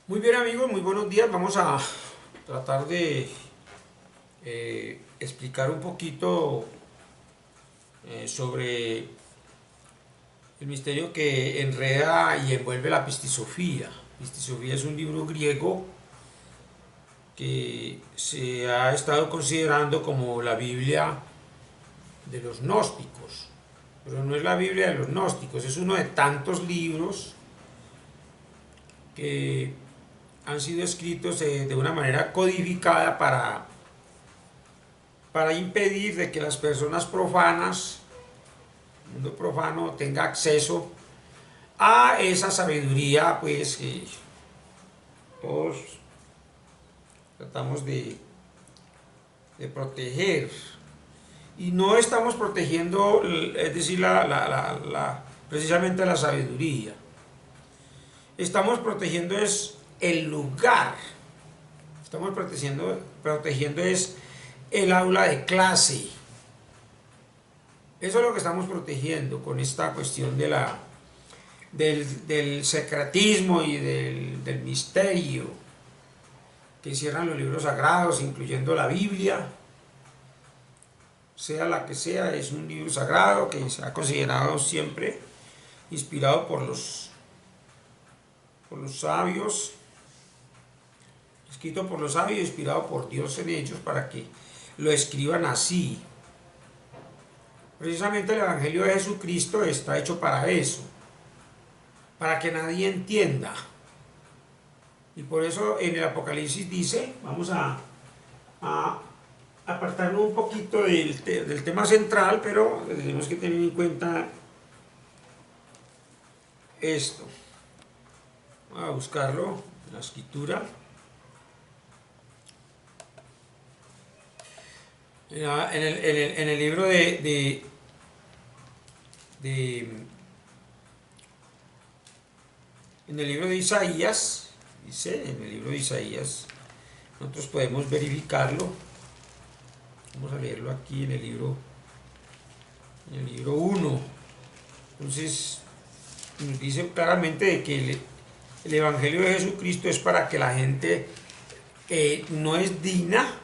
Muy bien amigos, muy buenos días. Vamos a tratar de explicar un poquito sobre el misterio que enreda y envuelve la pistisofía. Pistisofía es un libro griego que se ha estado considerando como la Biblia de los gnósticos, pero no es la Biblia de los gnósticos, es uno de tantos libros que han sido escritos de una manera codificada para impedir de que las personas profanas, el mundo profano, tenga acceso a esa sabiduría, pues que todos tratamos de proteger. Y no estamos protegiendo, es decir, precisamente la sabiduría. Estamos protegiendo es el lugar. Estamos protegiendo es el aula de clase. Eso es lo que estamos protegiendo con esta cuestión del secretismo y del misterio que encierran los libros sagrados, incluyendo la Biblia. Sea la que sea, es un libro sagrado que se ha considerado siempre inspirado por los sabios, escrito por los sabios, inspirado por Dios en ellos para que lo escriban así. Precisamente el Evangelio de Jesucristo está hecho para eso, para que nadie entienda. Y por eso en el Apocalipsis dice, vamos a apartarnos un poquito del tema central, pero tenemos que tener en cuenta esto. Vamos a buscarlo en la escritura. En el libro en el libro de Isaías, dice, en el libro de Isaías, nosotros podemos verificarlo. Vamos a leerlo aquí en el libro 1. Entonces, nos dice claramente de que el Evangelio de Jesucristo es para que la gente no es digna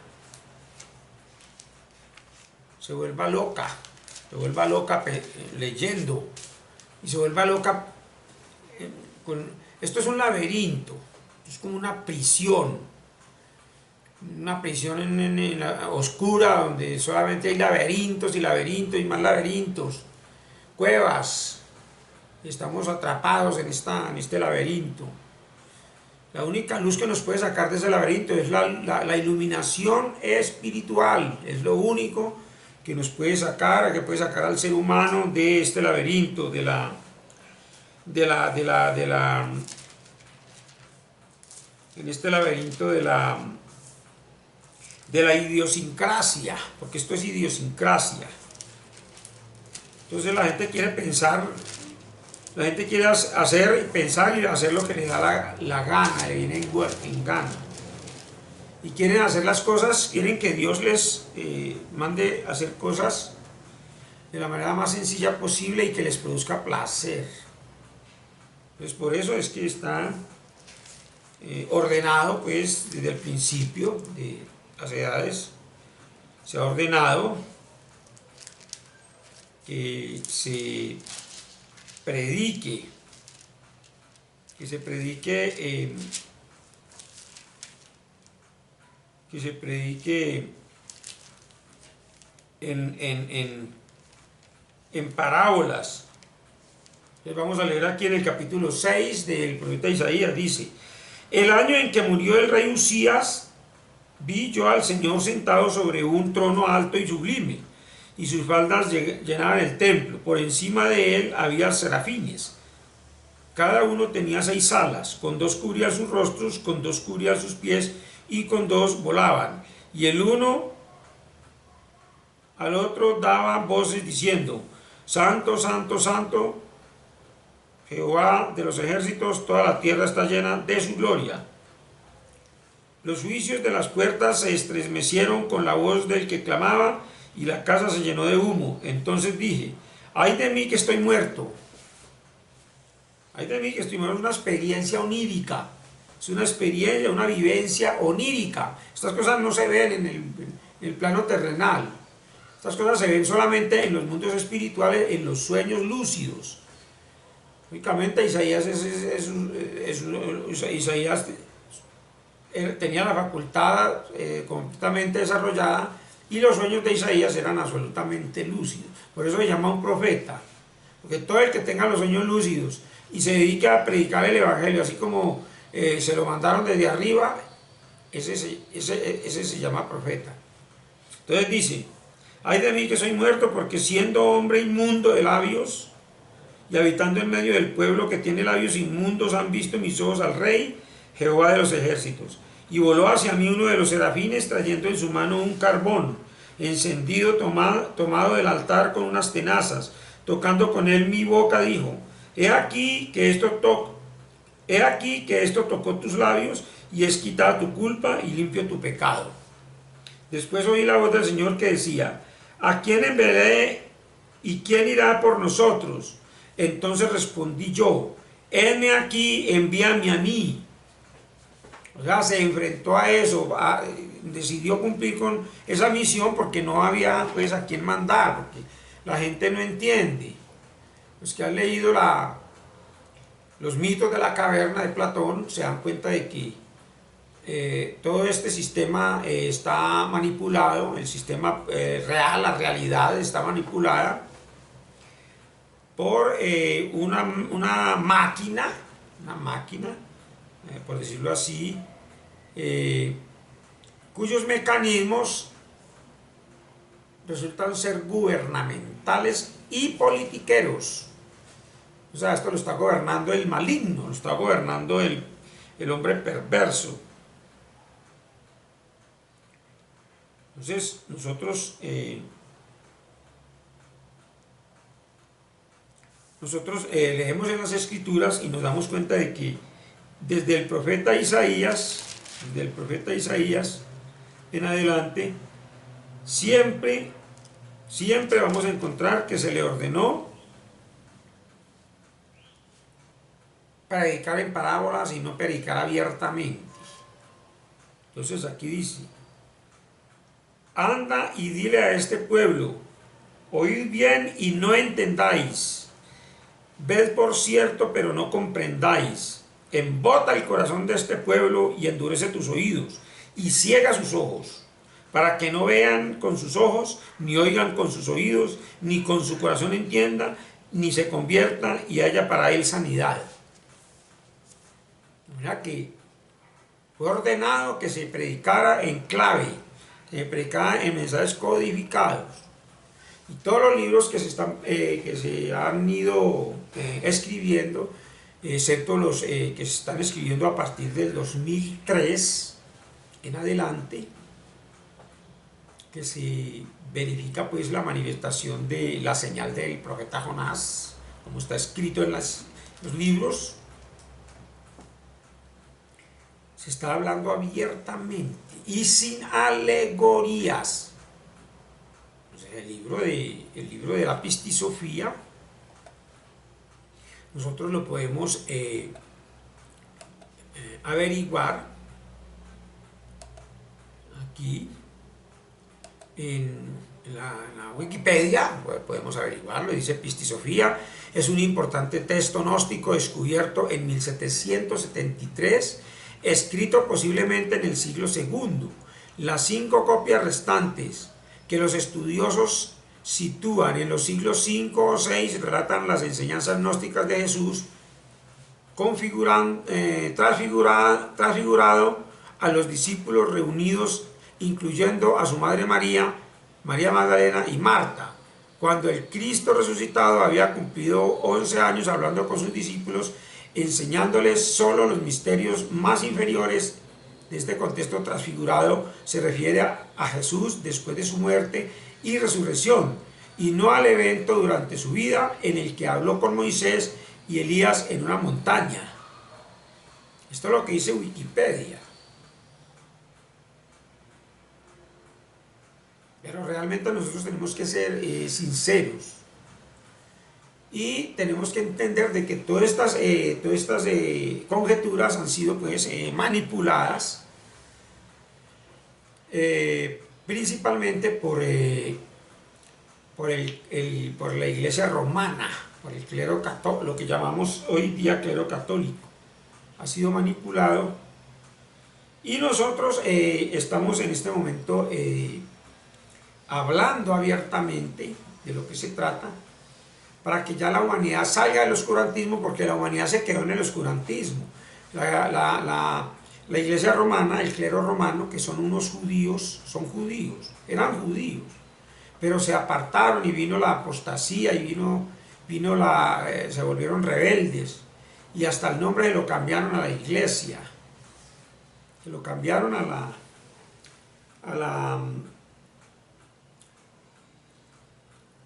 se vuelva loca leyendo, y se vuelva loca esto es un laberinto, es como una prisión oscura, donde solamente hay laberintos y laberintos y más laberintos, cuevas, y estamos atrapados en este laberinto. La única luz que nos puede sacar de ese laberinto es la iluminación espiritual, es lo único que nos puede sacar, que puede sacar al ser humano de este laberinto, en este laberinto de la idiosincrasia, porque esto es idiosincrasia. Entonces la gente quiere pensar, la gente quiere hacer, pensar y hacer lo que le da la gana, le viene en gana. Y quieren hacer las cosas, quieren que Dios les mande a hacer cosas de la manera más sencilla posible y que les produzca placer. Entonces por eso es que está ordenado, pues desde el principio de las edades, se ha ordenado que se predique, en parábolas. Entonces vamos a leer aquí en el capítulo 6 del profeta Isaías, dice: el año en que murió el rey Usías, vi yo al Señor sentado sobre un trono alto y sublime, y sus faldas llenaban el templo. Por encima de él había serafines. Cada uno tenía 6 alas, con 2 cubrían sus rostros, con 2 cubrían sus pies, y con 2 volaban. Y el uno al otro daba voces diciendo: Santo, santo, santo, Jehová de los ejércitos, toda la tierra está llena de su gloria. Los juicios de las puertas se estremecieron con la voz del que clamaba, y la casa se llenó de humo. Entonces dije: ay de mí que estoy muerto. Ay de mí que estoy muerto. Es una experiencia onírica. es una experiencia, una vivencia onírica. Estas cosas no se ven en el plano terrenal. Estas cosas se ven solamente en los mundos espirituales, en los sueños lúcidos. Únicamente Isaías, Isaías tenía la facultad completamente desarrollada, y los sueños de Isaías eran absolutamente lúcidos. Por eso se llama un profeta, porque todo el que tenga los sueños lúcidos y se dedica a predicar el evangelio, así como se lo mandaron desde arriba, ese se llama profeta. Entonces dice: ay de mí que soy muerto, porque siendo hombre inmundo de labios y habitando en medio del pueblo que tiene labios inmundos, han visto mis ojos al Rey, Jehová de los ejércitos. Y voló hacia mí uno de los serafines, trayendo en su mano un carbón encendido, tomado del altar con unas tenazas. Tocando con él mi boca, dijo: he aquí que esto tocó tus labios, y es quitada tu culpa y limpio tu pecado. Después oí la voz del Señor que decía: ¿a quién enviaré y quién irá por nosotros? Entonces respondí yo: heme aquí, envíame a mí. O sea, se enfrentó a eso, decidió cumplir con esa misión, porque no había pues a quién mandar, porque la gente no entiende. Los que han leído los mitos de la caverna de Platón se dan cuenta de que todo este sistema está manipulado, el sistema real, la realidad está manipulada por una máquina, por decirlo así, cuyos mecanismos resultan ser gubernamentales y politiqueros. O sea, esto lo está gobernando el maligno, lo está gobernando el hombre perverso. Entonces, nosotros leemos en las Escrituras y nos damos cuenta de que desde el profeta Isaías en adelante, siempre vamos a encontrar que se le ordenó predicar en parábolas y no predicar abiertamente. Entonces aquí dice: anda y dile a este pueblo, oíd bien y no entendáis, ved por cierto pero no comprendáis. Embota el corazón de este pueblo y endurece tus oídos y ciega sus ojos, para que no vean con sus ojos, ni oigan con sus oídos, ni con su corazón entienda, ni se convierta y haya para él sanidad. O sea que fue ordenado que se predicara en clave, que se predicara en mensajes codificados. Y todos los libros que se han ido escribiendo, excepto los que se están escribiendo a partir del 2003 en adelante, que se verifica pues la manifestación de la señal del profeta Jonás, como está escrito en los libros, se está hablando abiertamente y sin alegorías. El libro de la Pistisofía, nosotros lo podemos averiguar aquí en la Wikipedia, podemos averiguarlo. Dice: Pistisofía es un importante texto gnóstico descubierto en 1773, escrito posiblemente en el siglo II. Las 5 copias restantes, que los estudiosos sitúan en los siglos V o VI, relatan las enseñanzas gnósticas de Jesús, transfigurado a los discípulos reunidos, incluyendo a su madre María, María Magdalena y Marta, cuando el Cristo resucitado había cumplido 11 años hablando con sus discípulos, enseñándoles solo los misterios más inferiores. De este contexto transfigurado se refiere a Jesús después de su muerte y resurrección, y no al evento durante su vida en el que habló con Moisés y Elías en una montaña. Esto es lo que dice Wikipedia. Pero realmente nosotros tenemos que ser sinceros. Y tenemos que entender de que todas estas conjeturas han sido pues manipuladas principalmente por la iglesia romana, por el clero católico, lo que llamamos hoy día clero católico. Ha sido manipulado y nosotros estamos en este momento hablando abiertamente de lo que se trata, para que ya la humanidad salga del oscurantismo, porque la humanidad se quedó en el oscurantismo. La iglesia romana, el clero romano, que son unos judíos, eran judíos, pero se apartaron y vino la apostasía y se volvieron rebeldes, y hasta el nombre lo cambiaron a la iglesia, se lo cambiaron a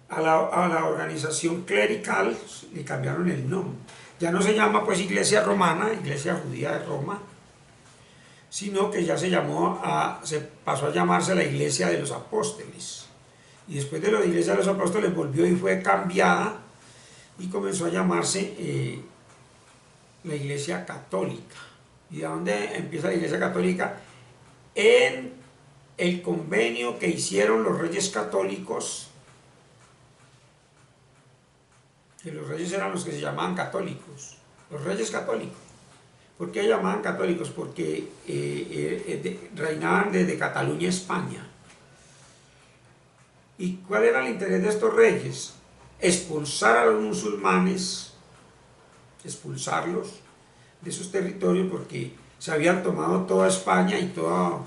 la organización clerical, le cambiaron el nombre. Ya no se llama pues iglesia romana, iglesia judía de Roma, sino que ya se pasó a llamarse la iglesia de los apóstoles. Y después de la iglesia de los apóstoles volvió y fue cambiada y comenzó a llamarse la iglesia católica. ¿Y de dónde empieza la iglesia católica? En el convenio que hicieron los reyes católicos, que los reyes eran los que se llamaban católicos, los reyes católicos. ¿Por qué llamaban católicos? Porque reinaban desde Cataluña, España. ¿Y cuál era el interés de estos reyes? Expulsar a los musulmanes, expulsarlos de sus territorios, porque se habían tomado toda España y todas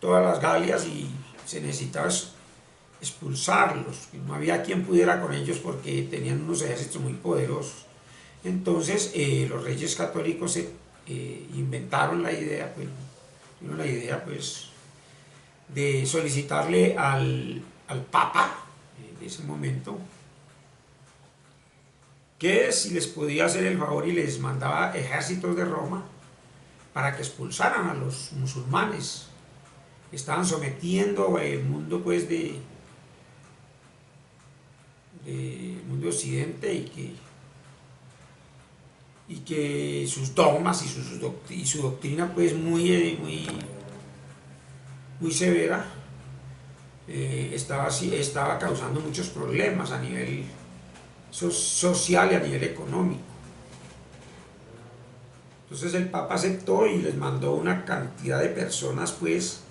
las Galias, y se necesitaba expulsarlos. No había quien pudiera con ellos porque tenían unos ejércitos muy poderosos. Entonces los reyes católicos inventaron la idea, pues, de solicitarle al Papa en ese momento que si les podía hacer el favor y les mandaba ejércitos de Roma para que expulsaran a los musulmanes que estaban sometiendo el mundo pues del mundo occidente, y que sus dogmas y su doctrina pues muy severa estaba causando muchos problemas a nivel social y a nivel económico. Entonces el Papa aceptó y les mandó una cantidad de personas pues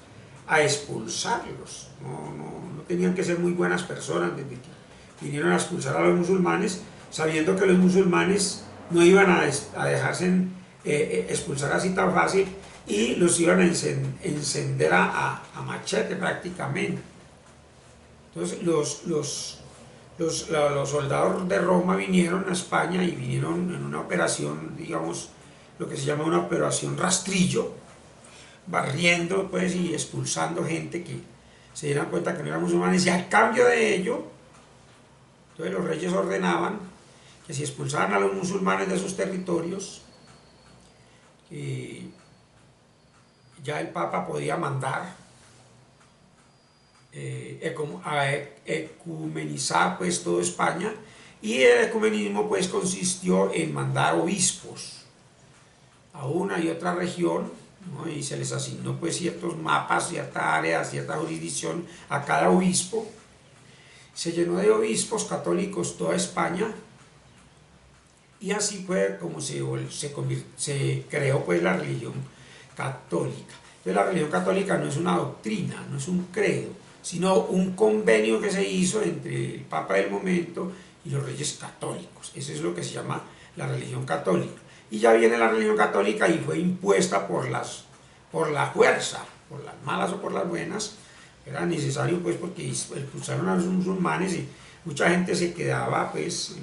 a expulsarlos. No tenían que ser muy buenas personas desde que vinieron a expulsar a los musulmanes, sabiendo que los musulmanes no iban a dejarse expulsar así tan fácil, y los iban a encender a machete prácticamente. Entonces los soldados de Roma vinieron a España y vinieron en una operación, digamos, lo que se llama una operación rastrillo, barriendo pues y expulsando gente que se dieran cuenta que no eran musulmanes, y al cambio de ello, entonces los reyes ordenaban que si expulsaban a los musulmanes de sus territorios, ya el Papa podía mandar a ecumenizar pues toda España, y el ecumenismo pues consistió en mandar obispos a una y otra región, ¿no? Y se les asignó pues ciertos mapas, cierta área, cierta jurisdicción a cada obispo. Se llenó de obispos católicos toda España, y así fue como se creó pues la religión católica. Entonces la religión católica no es una doctrina, no es un credo, sino un convenio que se hizo entre el Papa del momento y los reyes católicos. Eso es lo que se llama la religión católica. Y ya viene la religión católica y fue impuesta por la fuerza, por las malas o por las buenas. Era necesario pues porque expulsaron a los musulmanes y mucha gente se quedaba pues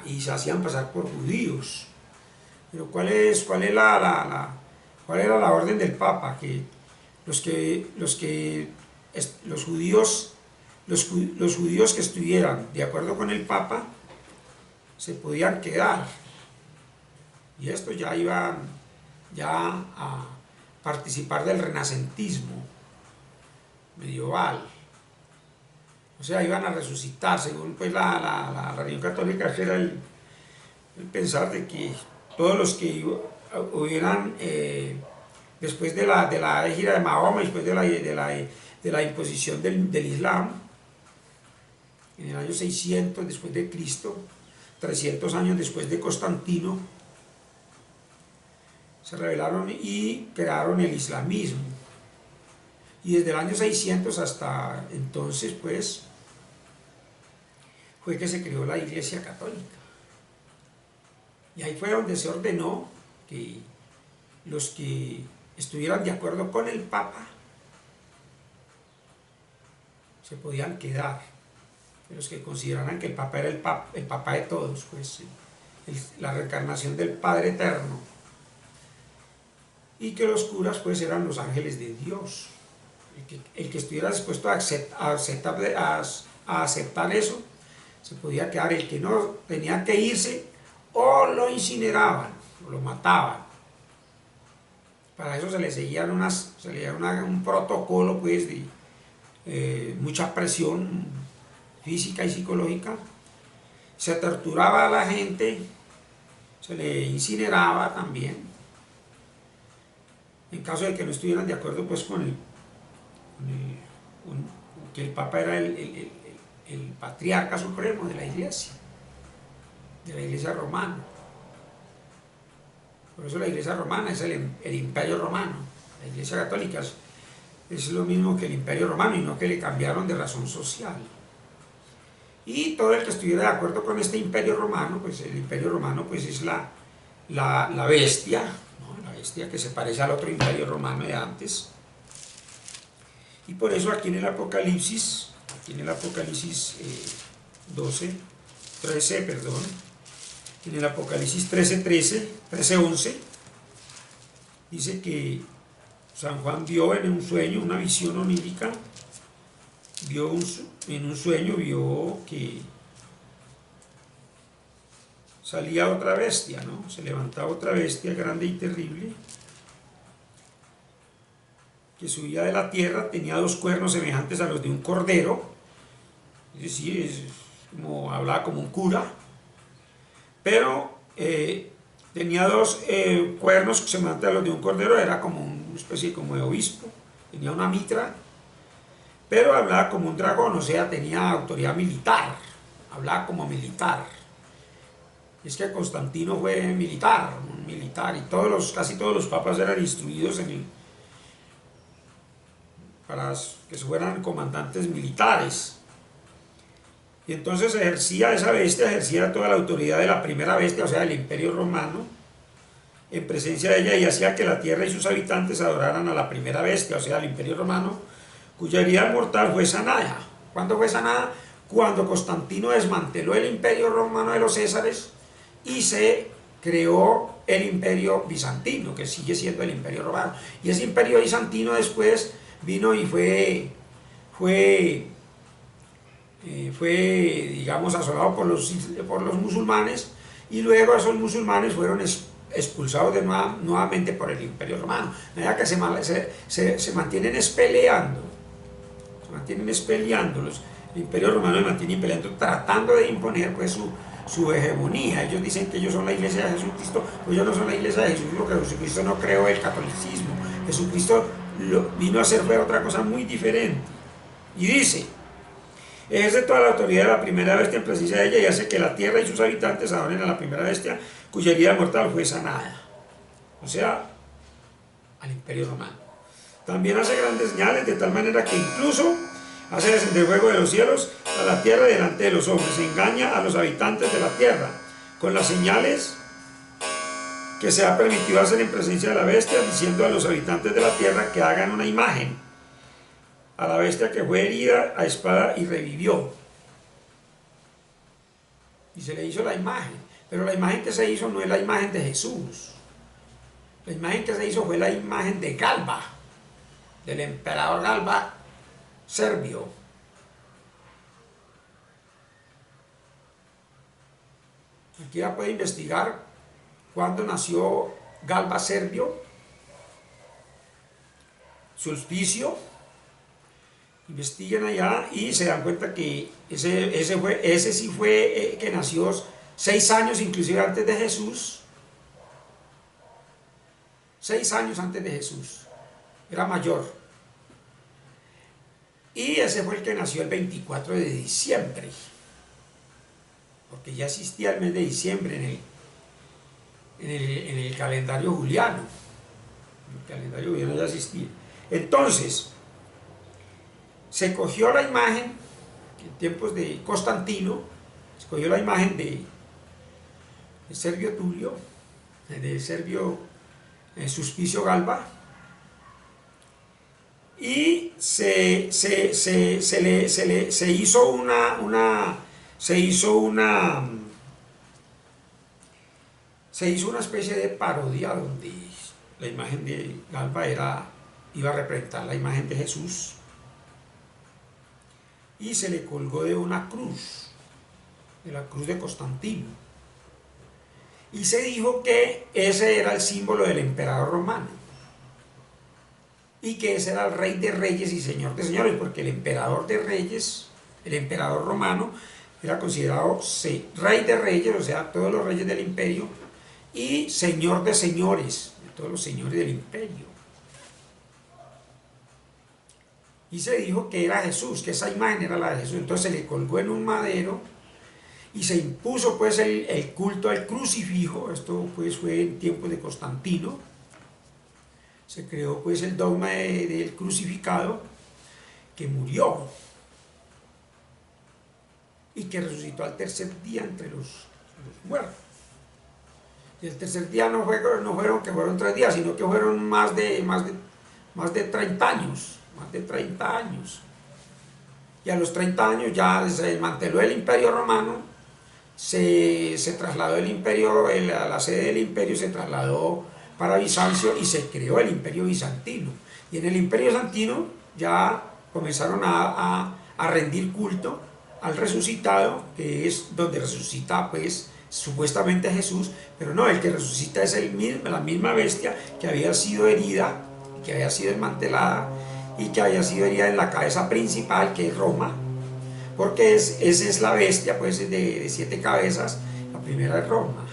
y se hacían pasar por judíos. Pero ¿cuál era la orden del Papa? Que los judíos que estuvieran de acuerdo con el Papa se podían quedar, y estos ya iban a participar del renacentismo medieval. O sea, iban a resucitar, según pues la religión católica, que era el pensar de que todos los que hubieran, después de la égida de Mahoma, después de la imposición del Islam, en el año 600 después de Cristo, 300 años después de Constantino, se rebelaron y crearon el islamismo. Y desde el año 600 hasta entonces, pues, fue que se creó la Iglesia Católica. Y ahí fue donde se ordenó que los que estuvieran de acuerdo con el Papa se podían quedar. Los que consideraran que el Papa era el Papa de todos, pues la reencarnación del Padre Eterno. Y que los curas pues eran los ángeles de Dios. El que estuviera dispuesto a aceptar eso, se podía quedar. El que no, tenía que irse, o lo incineraban, o lo mataban. Para eso se le seguían un protocolo pues de mucha presión física y psicológica. Se torturaba a la gente, se le incineraba también, en caso de que no estuvieran de acuerdo pues que el Papa era el patriarca supremo de la Iglesia romana. Por eso la Iglesia romana es el Imperio Romano. La Iglesia Católica es lo mismo que el Imperio Romano, y no que le cambiaron de razón social. Y todo el que estuviera de acuerdo con este Imperio Romano, pues el Imperio Romano pues es la bestia, ¿no? La bestia que se parece al otro Imperio Romano de antes. Y por eso aquí en el Apocalipsis 13, en el Apocalipsis 13:11, dice que San Juan vio en un sueño, una visión onírica, en un sueño vio que salía otra bestia, ¿no? Se levantaba otra bestia grande y terrible, que subía de la tierra, tenía 2 cuernos semejantes a los de un cordero, es decir, hablaba como un cura, pero tenía 2 cuernos semejantes a los de un cordero, era como una especie como de obispo, tenía una mitra, pero hablaba como un dragón, o sea, tenía autoridad militar, hablaba como militar. Es que Constantino fue militar, y casi todos los papas eran instruidos para que fueran comandantes militares. Y entonces ejercía toda la autoridad de la primera bestia, o sea, del Imperio Romano, en presencia de ella, y hacía que la tierra y sus habitantes adoraran a la primera bestia, o sea, al Imperio Romano, cuya herida mortal fue sanada. ¿Cuándo fue sanada? Cuando Constantino desmanteló el Imperio Romano de los Césares y se creó el Imperio Bizantino, que sigue siendo el Imperio Romano. Y ese Imperio Bizantino después vino y fue digamos, asolado por los musulmanes, y luego esos musulmanes fueron expulsados nuevamente por el Imperio Romano. De manera que se mantienen espeleando, el Imperio Romano se mantiene peleando, tratando de imponer pues su hegemonía. Ellos dicen que ellos son la Iglesia de Jesucristo, pues ellos no son la Iglesia de Jesús, porque Jesucristo no creó el catolicismo. Jesucristo vino a hacer otra cosa muy diferente. Y dice: ejerce toda la autoridad de la primera bestia en presencia de ella, y hace que la tierra y sus habitantes adoren a la primera bestia, cuya herida mortal fue sanada. O sea, al Imperio Romano. También hace grandes señales, de tal manera que incluso hace descender fuego de los cielos a la tierra delante de los hombres. Engaña a los habitantes de la tierra con las señales que se ha permitido hacer en presencia de la bestia, diciendo a los habitantes de la tierra que hagan una imagen a la bestia que fue herida a espada y revivió. Y se le hizo la imagen, pero la imagen que se hizo no es la imagen de Jesús. La imagen que se hizo fue la imagen de Galba, del emperador Galba Servio. Cualquiera puede investigar cuándo nació Galba Servio, su auspicio, Investiguen allá y se dan cuenta que ese sí fue que nació 6 años inclusive antes de Jesús. 6 años antes de Jesús. Era mayor. Y ese fue el que nació el 24 de diciembre. Porque ya existía el mes de diciembre en el calendario juliano. El calendario juliano ya existía. Entonces, se cogió la imagen, en tiempos de Constantino, se cogió la imagen de Servio Tulio, de Servio Sulpicio Galba, y se hizo una especie de parodia donde la imagen de Galba iba a representar la imagen de Jesús, y se le colgó de una cruz, de la cruz de Constantino, y se dijo que ese era el símbolo del emperador romano, y que ese era el rey de reyes y señor de señores, porque el emperador de reyes, el emperador romano, era considerado rey de reyes, o sea, todos los reyes del imperio, y señor de señores, de todos los señores del imperio. Y se dijo que era Jesús, que esa imagen era la de Jesús. Entonces se le colgó en un madero y se impuso pues el culto al crucifijo. Esto pues fue en tiempos de Constantino. Se creó pues el dogma del crucificado, que murió y que resucitó al tercer día entre los muertos. Y el tercer día no fueron que fueron 3 días, sino que fueron más de 30 años. Más de 30 años. Y a los 30 años ya se desmanteló el imperio romano, se trasladó el imperio, la sede del imperio se trasladó para Bizancio y se creó el imperio bizantino. Y en el imperio bizantino ya comenzaron a rendir culto al resucitado, que es donde resucita pues supuestamente Jesús, pero no, el que resucita es la misma bestia que había sido herida, que había sido desmantelada y que había sido herida en la cabeza principal, que es Roma, porque esa es la bestia pues de 7 cabezas, la primera es Roma.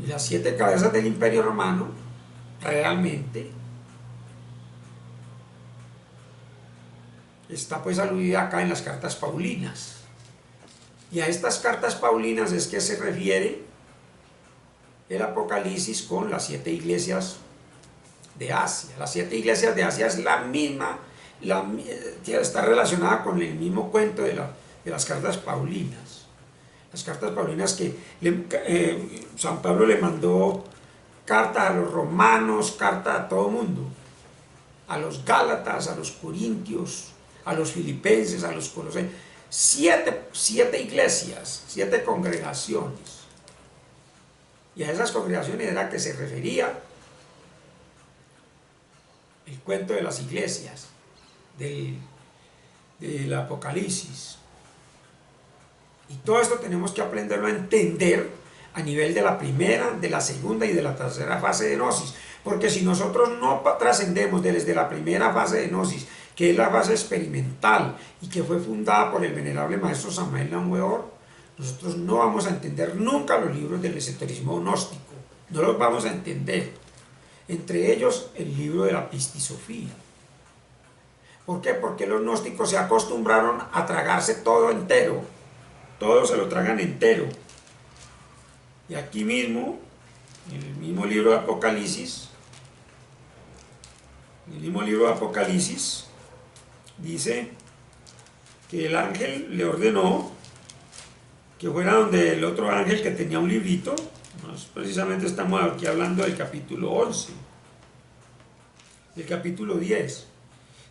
Y las 7 cabezas del imperio romano realmente está pues aludida acá en las cartas paulinas. Y a estas cartas paulinas es que se refiere el Apocalipsis con las 7 iglesias de Asia. Las 7 iglesias de Asia es la misma, está relacionada con el mismo cuento de las cartas paulinas. Las cartas paulinas que San Pablo le mandó carta a los romanos, carta a todo el mundo, a los gálatas, a los corintios, a los filipenses, a los colosenses. 7 iglesias, 7 congregaciones. Y a esas congregaciones era que se refería el cuento de las iglesias, del Apocalipsis. Y todo esto tenemos que aprenderlo a entender a nivel de la primera, de la segunda y de la tercera fase de Gnosis. Porque si nosotros no trascendemos desde la primera fase de Gnosis, que es la fase experimental y que fue fundada por el venerable maestro Samael Aun Weor, nosotros no vamos a entender nunca los libros del esoterismo gnóstico, no los vamos a entender. Entre ellos el libro de la Pistisofía. ¿Por qué? Porque los gnósticos se acostumbraron a tragarse todo entero, todo se lo tragan entero. Y aquí mismo, en el mismo libro de Apocalipsis, dice que el ángel le ordenó que fuera donde el otro ángel que tenía un librito. Precisamente estamos aquí hablando del capítulo 11, del capítulo 10.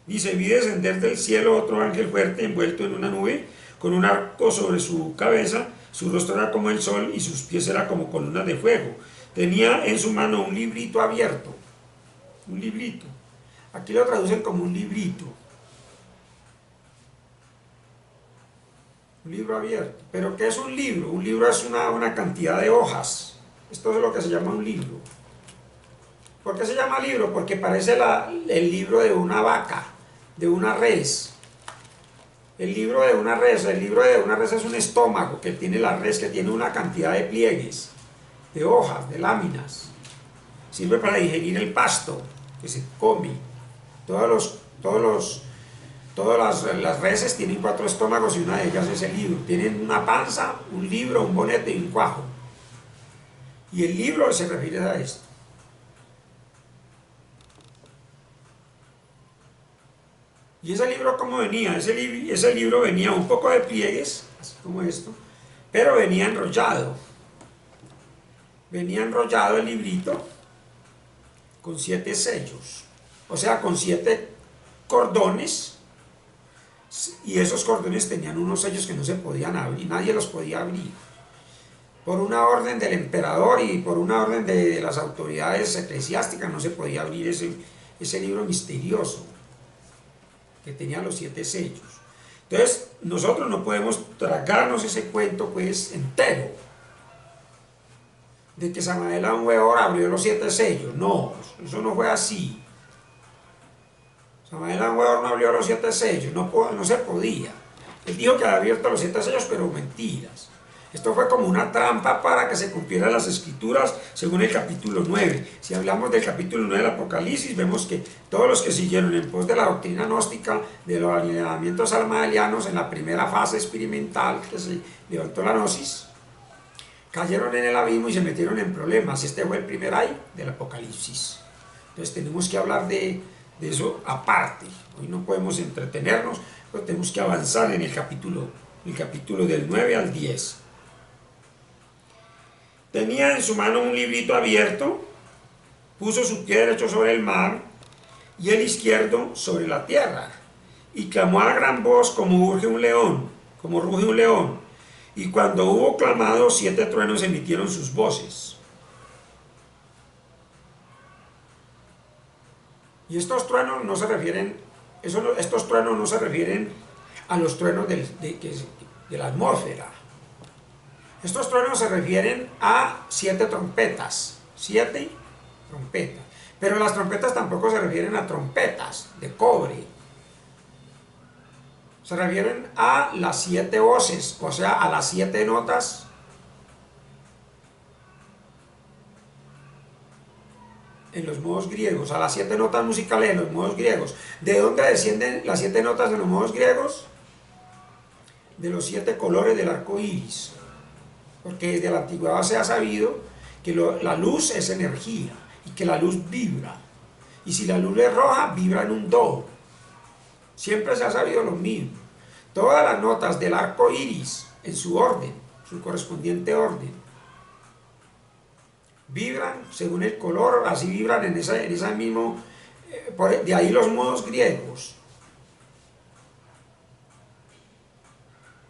Dice: vi descender del cielo otro ángel fuerte, envuelto en una nube, con un arco sobre su cabeza, su rostro era como el sol y sus pies eran como columnas de fuego. Tenía en su mano un librito abierto, un librito. Aquí lo traducen como un librito. Un libro abierto. ¿Pero qué es un libro? Un libro es una cantidad de hojas. Esto es lo que se llama un libro. ¿Por qué se llama libro? Porque parece el libro de una vaca, de una res. El libro de una res es un estómago que tiene la res, que tiene una cantidad de pliegues, de hojas, de láminas. Sirve para digerir el pasto que se come. Todas las reses tienen 4 estómagos y una de ellas es el libro. Tienen una panza, un libro, un bonete y un cuajo. Y el libro se refiere a esto. ¿Y ese libro cómo venía? Ese libro venía un poco de pliegues, así como esto, pero venía enrollado. Venía enrollado el librito con 7 sellos, o sea, con 7 cordones, y esos cordones tenían unos sellos que no se podían abrir, nadie los podía abrir. Por una orden del emperador y por una orden de las autoridades eclesiásticas no se podía abrir ese libro misterioso que tenía los 7 sellos. Entonces, nosotros no podemos tragarnos ese cuento pues entero, de que Samael Aun Weor abrió los 7 sellos. No, eso no fue así. Samael Aun Weor no abrió los 7 sellos, no se podía. Él dijo que había abierto los 7 sellos, pero mentiras. Esto fue como una trampa para que se cumplieran las escrituras según el capítulo 9. Si hablamos del capítulo 9 del Apocalipsis, vemos que todos los que siguieron en pos de la doctrina gnóstica, de los alineamientos almahelianos en la primera fase experimental que se levantó la gnosis, cayeron en el abismo y se metieron en problemas. Este fue el primer ay del Apocalipsis. Entonces tenemos que hablar de eso aparte. Hoy no podemos entretenernos, pero tenemos que avanzar en el capítulo del 9 al 10. Tenía en su mano un librito abierto, puso su pie derecho sobre el mar y el izquierdo sobre la tierra, y clamó a gran voz como ruge un león, y cuando hubo clamado, 7 truenos emitieron sus voces. Y estos truenos no se refieren, estos truenos no se refieren a los truenos de la atmósfera. Estos truenos se refieren a 7 trompetas, 7 trompetas. Pero las trompetas tampoco se refieren a trompetas de cobre. Se refieren a las 7 voces, o sea, a las 7 notas en los modos griegos, a las 7 notas musicales en los modos griegos. ¿De dónde descienden las 7 notas en los modos griegos? De los 7 colores del arco iris. Porque desde la antigüedad se ha sabido que la luz es energía y que la luz vibra. Y si la luz es roja, vibra en un do. Siempre se ha sabido lo mismo. Todas las notas del arco iris, en su orden, su correspondiente orden, vibran según el color, así vibran en esa mismo. De ahí los modos griegos.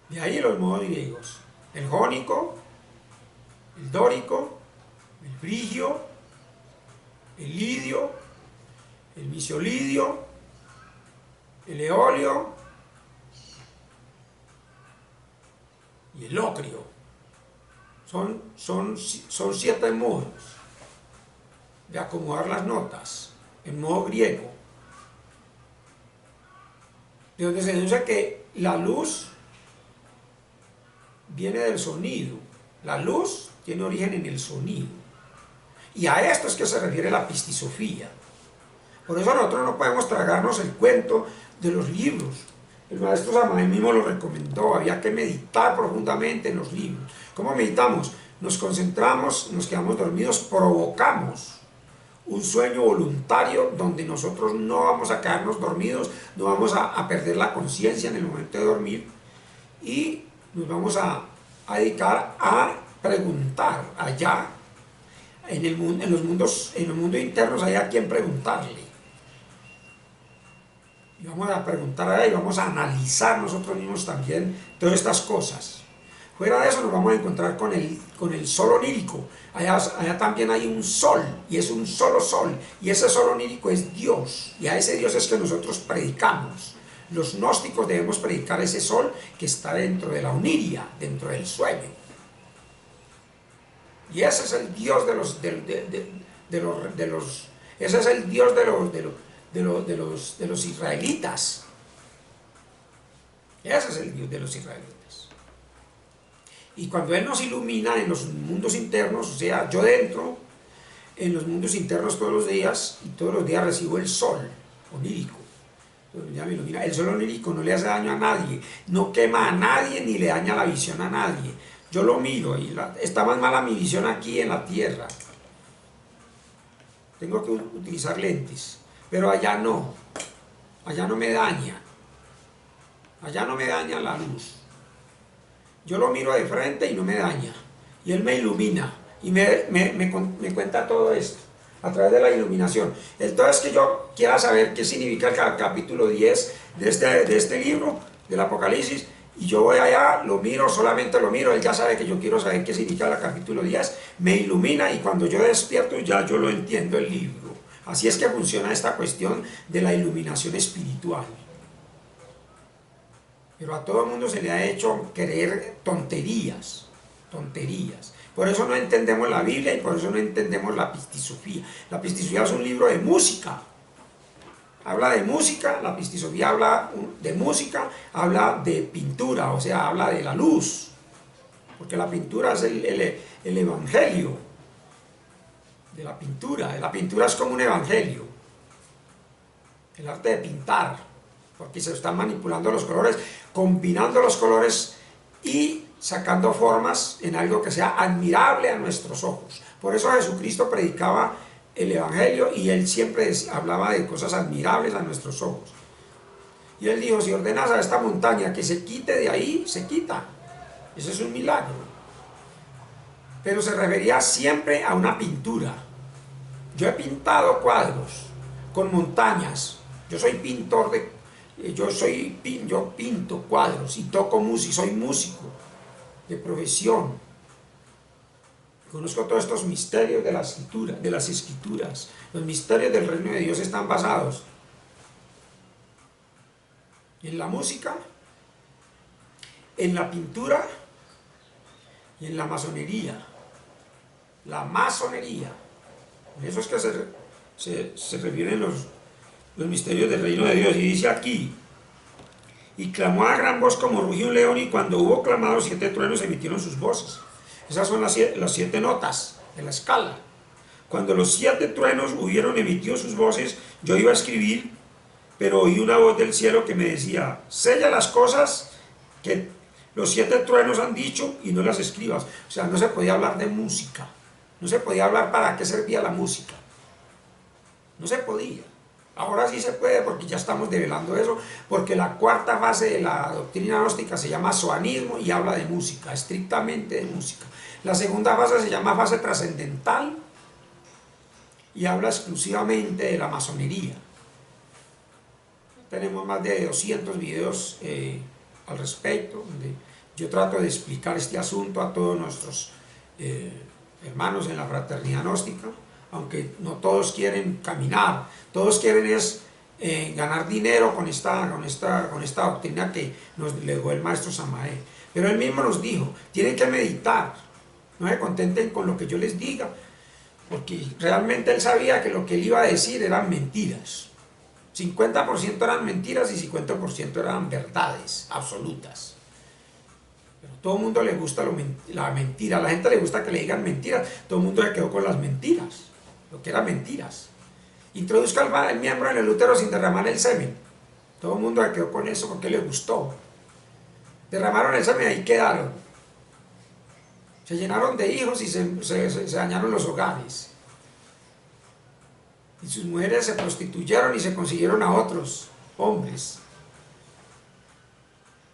De ahí los modos griegos. El jónico, el dórico, el frigio, el lidio, el misiolidio, el eolio y el locrio. Son 7 modos de acomodar las notas en modo griego, de donde se deduce que la luz viene del sonido. La luz tiene origen en el sonido. Y a esto es que se refiere la pistisofía. Por eso nosotros no podemos tragarnos el cuento de los libros. El maestro Samael mismo lo recomendó, había que meditar profundamente en los libros. ¿Cómo meditamos? Nos concentramos, nos quedamos dormidos, provocamos un sueño voluntario donde nosotros no vamos a quedarnos dormidos, no vamos a perder la conciencia en el momento de dormir, y nos vamos a dedicar a preguntar allá, en los mundos internos, hay a quien preguntarle. Y vamos a preguntar a él, vamos a analizar nosotros mismos también todas estas cosas. Fuera de eso nos vamos a encontrar con el sol onírico. Allá también hay un sol, y es un solo sol, y ese sol onírico es Dios, y a ese Dios es que nosotros predicamos. Los gnósticos debemos predicar ese sol que está dentro de la oniria, dentro del sueño. Y ese es el Dios Ese es el Dios de los israelitas. Ese es el Dios de los israelitas. Y cuando Él nos ilumina en los mundos internos, o sea, yo dentro, en los mundos internos todos los días, y todos los días recibo el sol onírico. Ya me ilumina. El sol onírico no le hace daño a nadie, no quema a nadie ni le daña la visión a nadie. Yo lo miro y está más mala mi visión aquí en la tierra. Tengo que utilizar lentes, pero allá no me daña. Allá no me daña la luz. Yo lo miro de frente y no me daña. Y Él me ilumina y me cuenta todo esto a través de la iluminación. Entonces, que yo quiera saber qué significa el capítulo 10 de este libro, del Apocalipsis, y yo voy allá, lo miro, solamente lo miro, Él ya sabe que yo quiero saber qué significa el capítulo 10, me ilumina y cuando yo despierto ya yo lo entiendo el libro. Así es que funciona esta cuestión de la iluminación espiritual. Pero a todo el mundo se le ha hecho creer tonterías. Por eso no entendemos la Biblia y por eso no entendemos la pistisofía. La pistisofía es un libro de música. Habla de música, la pistisofía habla de música, habla de pintura, o sea, habla de la luz. Porque la pintura es el evangelio de la pintura. La pintura es como un evangelio. El arte de pintar, porque se están manipulando los colores, combinando los colores y sacando formas en algo que sea admirable a nuestros ojos. Por eso Jesucristo predicaba el Evangelio y Él siempre hablaba de cosas admirables a nuestros ojos. Y Él dijo, si ordenas a esta montaña que se quite de ahí, se quita. Ese es un milagro. Pero se refería siempre a una pintura. Yo he pintado cuadros con montañas. Yo soy pintor yo pinto cuadros y toco música, soy músico de profesión. Conozco todos estos misterios de las escrituras. Los misterios del reino de Dios están basados en la música, en la pintura y en la masonería. La masonería. Eso es que se refieren los misterios del reino de Dios. Y dice aquí, y clamó a gran voz como rugió un león, y cuando hubo clamado 7 truenos emitieron sus voces. Esas son las 7 notas de la escala. Cuando los 7 truenos hubieron emitido sus voces, yo iba a escribir, pero oí una voz del cielo que me decía, sella las cosas que los 7 truenos han dicho y no las escribas. O sea, no se podía hablar de música, no se podía hablar para qué servía la música, no se podía. Ahora sí se puede porque ya estamos develando eso, porque la cuarta fase de la doctrina gnóstica se llama zoanismo y habla de música, estrictamente de música. La segunda fase se llama fase trascendental y habla exclusivamente de la masonería. Tenemos más de 200 videos al respecto, donde yo trato de explicar este asunto a todos nuestros hermanos en la fraternidad gnóstica, aunque no todos quieren caminar, todos quieren es ganar dinero con esta doctrina que nos legó el maestro Samael. Pero él mismo nos dijo, tienen que meditar, no se contenten con lo que yo les diga, porque realmente él sabía que lo que él iba a decir eran mentiras. 50% eran mentiras y 50% eran verdades absolutas. Pero a todo el mundo le gusta la mentira, a la gente le gusta que le digan mentiras, todo el mundo se quedó con las mentiras, lo que eran mentiras. Introduzca el miembro en el útero sin derramar el semen, todo el mundo se quedó con eso porque le gustó. Derramaron el semen y ahí quedaron, se llenaron de hijos y se dañaron los hogares. Y sus mujeres se prostituyeron y se consiguieron a otros hombres.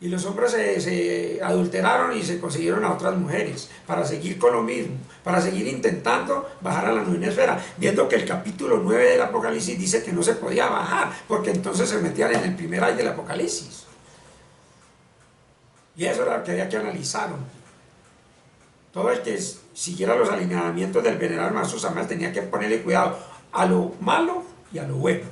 Y los hombres se adulteraron y se consiguieron a otras mujeres para seguir con lo mismo, para seguir intentando bajar a la novena esfera, viendo que el capítulo 9 del Apocalipsis dice que no se podía bajar, porque entonces se metían en el primer ay del Apocalipsis. Y eso era lo que había que analizar. Todo el que siguiera los alineamientos del venerable maestro Samael tenía que ponerle cuidado a lo malo y a lo bueno,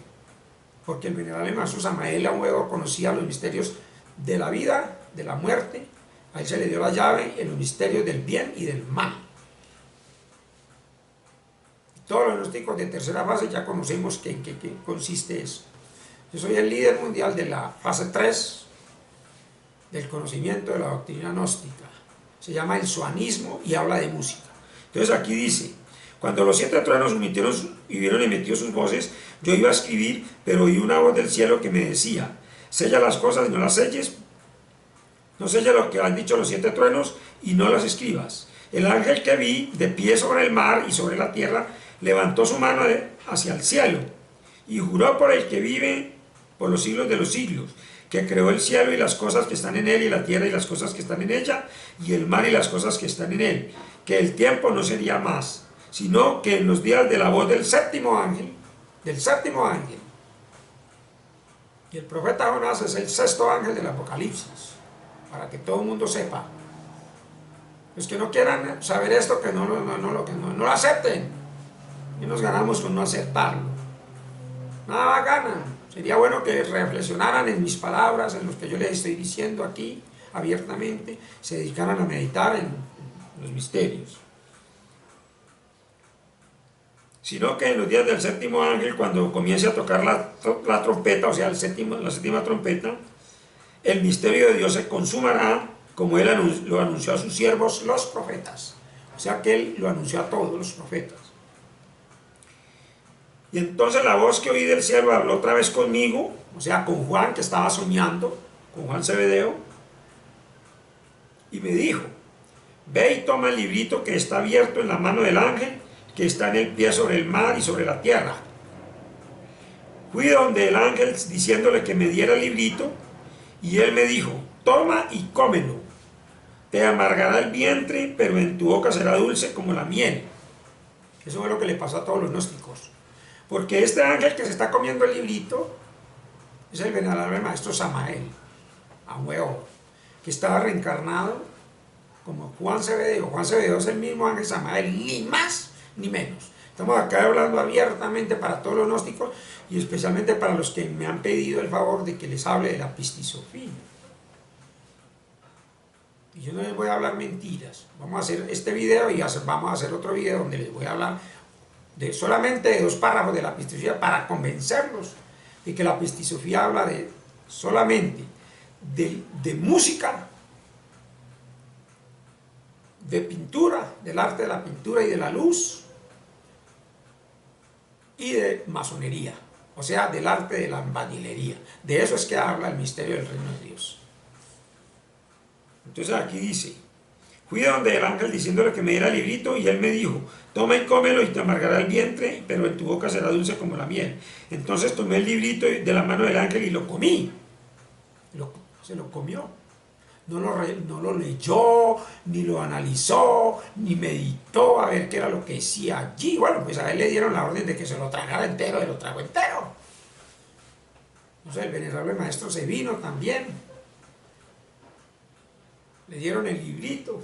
porque el venerable maestro Samael luego conocía los misterios de la vida, de la muerte. A él se le dio la llave en los misterios del bien y del mal. Todos los gnósticos de tercera fase ya conocemos en qué consiste eso. Yo soy el líder mundial de la fase 3 del conocimiento de la doctrina gnóstica. Se llama el suanismo y habla de música. Entonces aquí dice, cuando los 7 truenos hubieron emitido sus voces, yo iba a escribir, pero oí una voz del cielo que me decía, sella las cosas y no las selles, no sella lo que han dicho los 7 truenos y no las escribas. El ángel que vi de pie sobre el mar y sobre la tierra levantó su mano hacia el cielo y juró por el que vive por los siglos de los siglos, que creó el cielo y las cosas que están en él, y la tierra y las cosas que están en ella, y el mar y las cosas que están en él, que el tiempo no sería más, sino que en los días de la voz del séptimo ángel, y el profeta Jonás es el 6.º ángel del Apocalipsis, para que todo el mundo sepa. Los que no quieran saber esto, que no lo acepten, y nos ganamos con no aceptarlo. Nada ganan. Sería bueno que reflexionaran en mis palabras, en lo que yo les estoy diciendo aquí abiertamente, se dedicaran a meditar en los misterios. Sino que en los días del séptimo ángel, cuando comience a tocar la trompeta, o sea, la séptima trompeta, el misterio de Dios se consumará, como él lo anunció a sus siervos, los profetas. O sea que él lo anunció a todos los profetas. Y entonces la voz que oí del cielo habló otra vez conmigo, o sea, con Juan, que estaba soñando, con Juan Zebedeo, y me dijo, ve y toma el librito que está abierto en la mano del ángel, que está en el pie sobre el mar y sobre la tierra. Fui donde el ángel diciéndole que me diera el librito, y él me dijo, toma y cómelo, te amargará el vientre, pero en tu boca será dulce como la miel. Eso es lo que le pasó a todos los gnósticos. Porque este ángel que se está comiendo el librito es el venerable maestro Samael, a huevo, que estaba reencarnado como Juan Zebedeo. Juan Zebedeo es el mismo ángel Samael, ni más ni menos. Estamos acá hablando abiertamente para todos los gnósticos y especialmente para los que me han pedido el favor de que les hable de la pistisofía. Y yo no les voy a hablar mentiras. Vamos a hacer este video y vamos a hacer otro video donde les voy a hablar solamente de 2 párrafos de la pistisofía para convencerlos de que la pistisofía habla solamente de música, de pintura, del arte de la pintura y de la luz, y de masonería, o sea, del arte de la albañilería. De eso es que habla el misterio del reino de Dios. Entonces aquí dice, fui donde el ángel diciéndole que me diera el librito, y él me dijo, toma y cómelo y te amargará el vientre, pero en tu boca será dulce como la miel. Entonces tomé el librito de la mano del ángel y lo comí. Se lo comió. No lo leyó, ni lo analizó, ni meditó a ver qué era lo que decía allí. Bueno, pues a él le dieron la orden de que se lo tragara entero, y lo tragó entero. Entonces el venerable maestro se vino también. Le dieron el librito.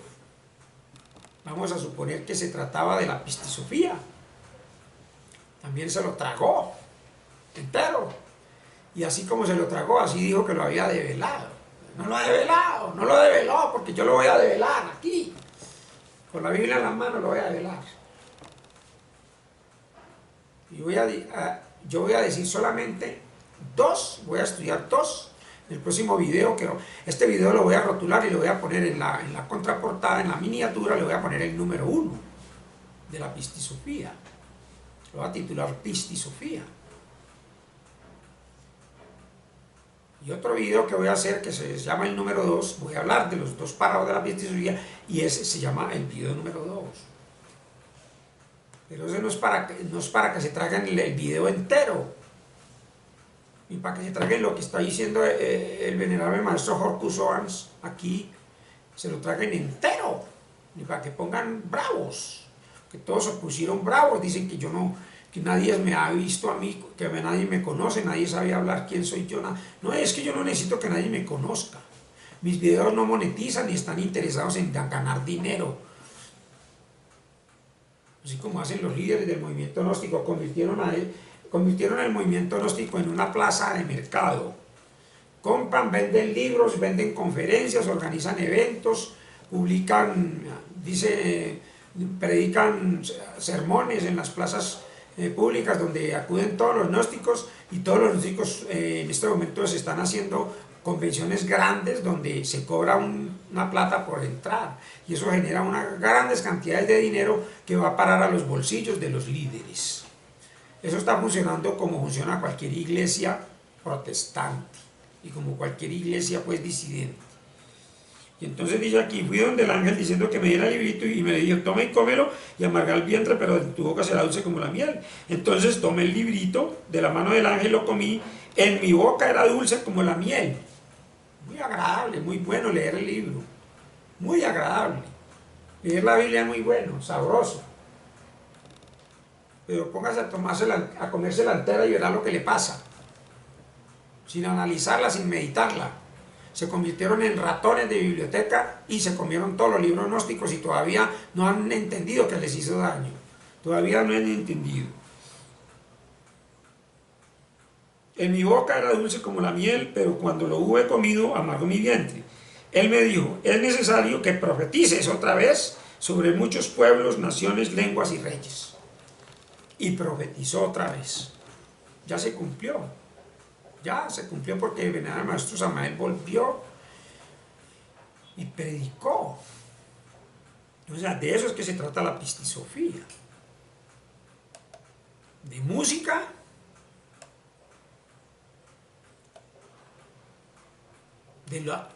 Vamos a suponer que se trataba de la pistisofía. También se lo tragó entero. Y así como se lo tragó, así dijo que lo había develado. No lo ha develado, no lo develó, porque yo lo voy a develar aquí. Con la Biblia en la mano lo voy a develar. Y yo voy a decir solamente 2, voy a estudiar 2. En el próximo video, este video lo voy a rotular y lo voy a poner en la contraportada, en la miniatura, le voy a poner el número 1 de la pistisofía. Lo voy a titular Pistisofía. Y otro video que voy a hacer, que se llama el número 2, voy a hablar de los 2 párrafos de la pistisofía, y ese se llama el video número 2. Pero eso no es para que se traigan el video entero, ni para que se traguen lo que está diciendo el venerable maestro Jorge Soans aquí, se lo traguen entero, ni para que pongan bravos, que todos se pusieron bravos, dicen que yo no, que nadie me ha visto a mí, que nadie me conoce, nadie sabe hablar quién soy yo. No, es que yo no necesito que nadie me conozca. Mis videos no monetizan ni están interesados en ganar dinero. Así como hacen los líderes del movimiento gnóstico, convirtieron el movimiento gnóstico en una plaza de mercado. Compran, venden libros, venden conferencias, organizan eventos, publican, dice predican sermones en las plazas públicas donde acuden todos los gnósticos, y todos los gnósticos en este momento se están haciendo convenciones grandes donde se cobra una plata por entrar, y eso genera unas grandes cantidades de dinero que va a parar a los bolsillos de los líderes. Eso está funcionando como funciona cualquier iglesia protestante y como cualquier iglesia pues disidente. Y entonces dice aquí, fui donde el ángel diciendo que me diera el librito, y me dijo, toma y cómelo y amarga el vientre, pero en tu boca será dulce como la miel. Entonces tomé el librito de la mano del ángel, lo comí, en mi boca era dulce como la miel. Muy agradable, muy bueno leer el libro, muy agradable. Leer la Biblia es muy bueno, sabroso. Pero póngase a comérsela entera y verá lo que le pasa, sin analizarla, sin meditarla. Se convirtieron en ratones de biblioteca y se comieron todos los libros gnósticos y todavía no han entendido que les hizo daño. Todavía no han entendido. En mi boca era dulce como la miel, pero cuando lo hube comido, amargó mi vientre. Él me dijo, es necesario que profetices otra vez sobre muchos pueblos, naciones, lenguas y reyes. Y profetizó otra vez. Ya se cumplió. Ya se cumplió, porque el venerable maestro Samael volvió y predicó. O sea, de eso es que se trata la pistisofía. De música,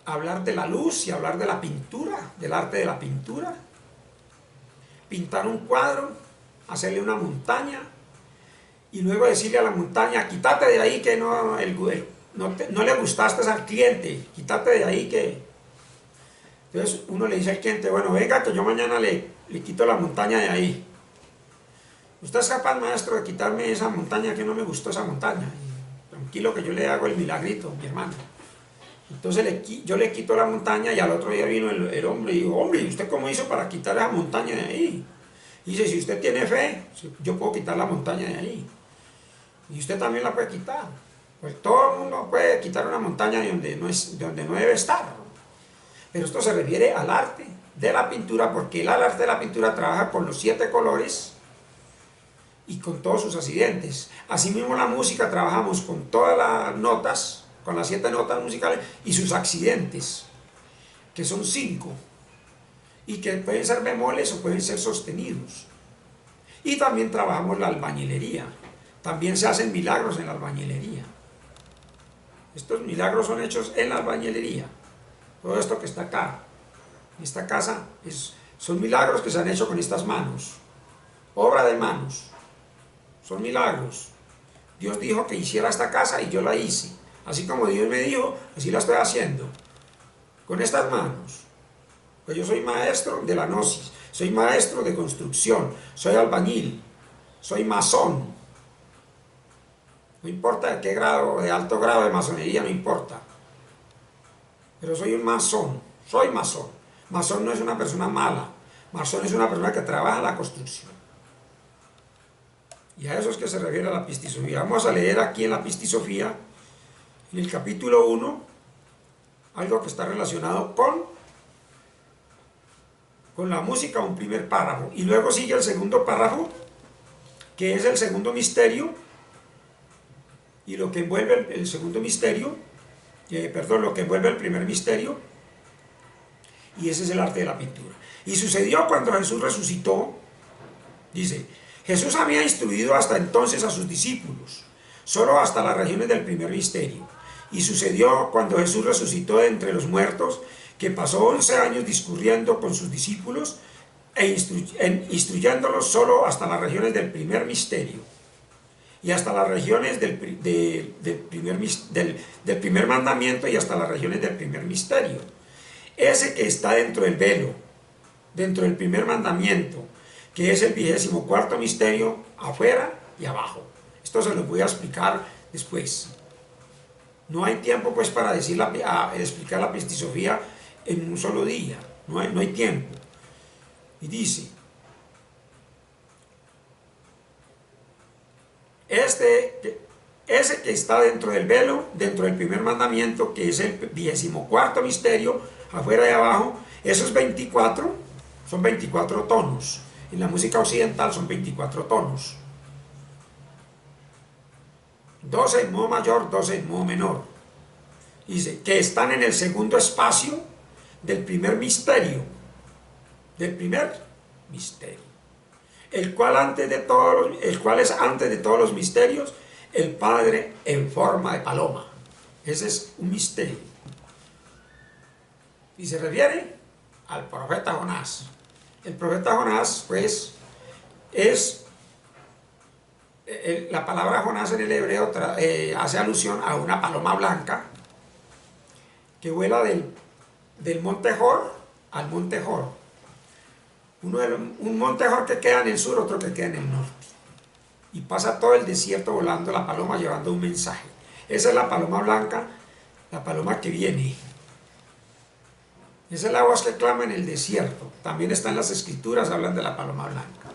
hablar de la luz y hablar de la pintura, del arte de la pintura. Pintar un cuadro, hacerle una montaña, y luego decirle a la montaña, quítate de ahí que no le gustaste al cliente, quítate de ahí que... Entonces uno le dice al cliente, bueno, venga que yo mañana le quito la montaña de ahí. ¿Usted es capaz, maestro, de quitarme esa montaña, que no me gustó esa montaña? Y tranquilo que yo le hago el milagrito, mi hermano. Entonces yo le quito la montaña, y al otro día vino el hombre y dijo, hombre, ¿y usted cómo hizo para quitar esa montaña de ahí? Y dice, si usted tiene fe, yo puedo quitar la montaña de ahí. Y usted también la puede quitar. Pues todo el mundo puede quitar una montaña de donde no debe estar. Pero esto se refiere al arte de la pintura, porque el arte de la pintura trabaja con los 7 colores y con todos sus accidentes. Asimismo, la música, trabajamos con todas las notas, con las 7 notas musicales y sus accidentes, que son 5, y que pueden ser bemoles o pueden ser sostenidos. Y también trabajamos la albañilería. También se hacen milagros en la albañilería. Estos milagros son hechos en la albañilería. Todo esto que está acá, en esta casa, son milagros que se han hecho con estas manos. Obra de manos. Son milagros. Dios dijo que hiciera esta casa y yo la hice. Así como Dios me dijo, así la estoy haciendo. Con estas manos. Pues yo soy maestro de la gnosis, soy maestro de construcción, soy albañil, soy masón. No importa de qué grado, de alto grado de masonería, no importa. Pero soy un masón, soy masón. Masón no es una persona mala, masón es una persona que trabaja en la construcción. Y a eso es que se refiere la pistisofía. Vamos a leer aquí en la pistisofía, en el capítulo 1, algo que está relacionado con la música, un primer párrafo. Y luego sigue el segundo párrafo, que es el segundo misterio, y lo que envuelve el segundo misterio, lo que envuelve el primer misterio, y ese es el arte de la pintura. Y sucedió cuando Jesús resucitó, dice, Jesús había instruido hasta entonces a sus discípulos, solo hasta las regiones del primer misterio. Y sucedió cuando Jesús resucitó de entre los muertos, que pasó 11 años discurriendo con sus discípulos instruyéndolos solo hasta las regiones del primer misterio y hasta las regiones del primer mandamiento y hasta las regiones del primer misterio. Ese que está dentro del velo, dentro del primer mandamiento, que es el 24º misterio, afuera y abajo. Esto se lo voy a explicar después. No hay tiempo pues para explicar la pistisofía en un solo día, no hay tiempo. Y dice, ese que está dentro del velo, dentro del primer mandamiento, que es el 24º misterio, afuera y abajo, esos 24 son 24 tonos. En la música occidental son 24 tonos. 12 en modo mayor, 12 en modo menor. Dice que están en el segundo espacio del primer misterio. Del primer misterio. El cual es antes de todos los misterios, el Padre en forma de paloma. Ese es un misterio. Y se refiere al profeta Jonás. El profeta Jonás, pues, es la palabra Jonás en el hebreo hace alusión a una paloma blanca que vuela del monte Hor al monte Hor. Un monte Hor que queda en el sur, otro que queda en el norte. Y pasa todo el desierto volando la paloma llevando un mensaje. Esa es la paloma blanca, la paloma que viene. Esa es la voz que clama en el desierto. También está en las escrituras, hablan de la paloma blanca.